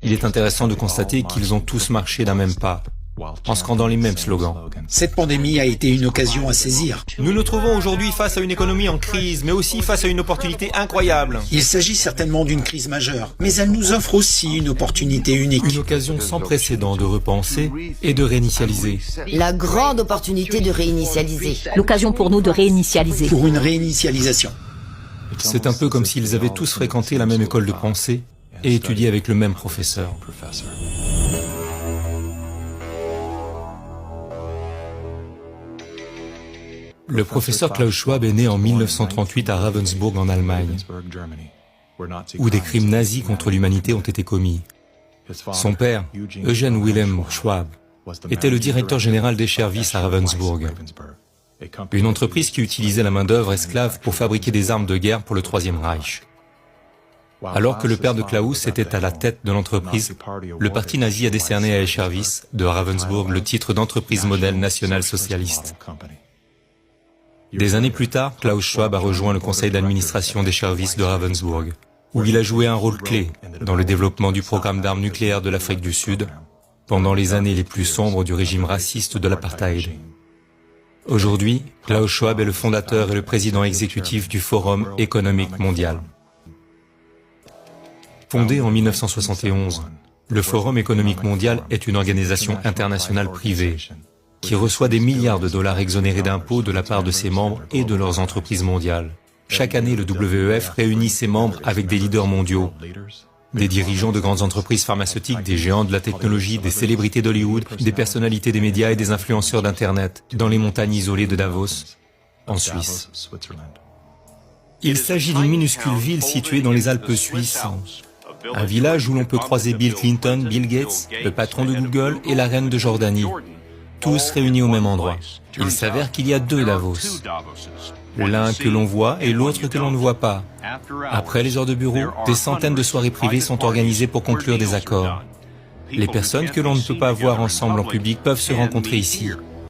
Il est intéressant de constater qu'ils ont tous marché d'un même pas, en scandant les mêmes slogans. Cette pandémie a été une occasion à saisir. Nous nous trouvons aujourd'hui face à une économie en crise, mais aussi face à une opportunité incroyable. Il s'agit certainement d'une crise majeure, mais elle nous offre aussi une opportunité unique. Une occasion sans précédent de repenser et de réinitialiser. La grande opportunité de réinitialiser. L'occasion pour nous de réinitialiser. Pour une réinitialisation. C'est un peu comme s'ils avaient tous fréquenté la même école de pensée et étudié avec le même professeur. Le professeur Klaus Schwab est né en 1938 à Ravensburg en Allemagne, où des crimes nazis contre l'humanité ont été commis. Son père, Eugen Wilhelm Schwab, était le directeur général d'Eschervis à Ravensburg, une entreprise qui utilisait la main-d'œuvre esclave pour fabriquer des armes de guerre pour le Troisième Reich. Alors que le père de Klaus était à la tête de l'entreprise, le parti nazi a décerné à Eschervis de Ravensburg le titre d'entreprise modèle nationale socialiste. Des années plus tard, Klaus Schwab a rejoint le conseil d'administration d'Eschervis de Ravensburg, où il a joué un rôle clé dans le développement du programme d'armes nucléaires de l'Afrique du Sud, pendant les années les plus sombres du régime raciste de l'apartheid. Aujourd'hui, Klaus Schwab est le fondateur et le président exécutif du Forum économique mondial. Fondé en 1971, le Forum économique mondial est une organisation internationale privée qui reçoit des milliards de dollars exonérés d'impôts de la part de ses membres et de leurs entreprises mondiales. Chaque année, le WEF réunit ses membres avec des leaders mondiaux, des dirigeants de grandes entreprises pharmaceutiques, des géants de la technologie, des célébrités d'Hollywood, des personnalités des médias et des influenceurs d'Internet, dans les montagnes isolées de Davos, en Suisse. Il s'agit d'une minuscule ville située dans les Alpes suisses, un village où l'on peut croiser Bill Clinton, Bill Gates, le patron de Google et la reine de Jordanie, tous réunis au même endroit. Il s'avère qu'il y a deux Davos, l'un que l'on voit et l'autre que l'on ne voit pas. Après les heures de bureau, des centaines de soirées privées sont organisées pour conclure des accords. Les personnes que l'on ne peut pas voir ensemble en public peuvent se rencontrer ici.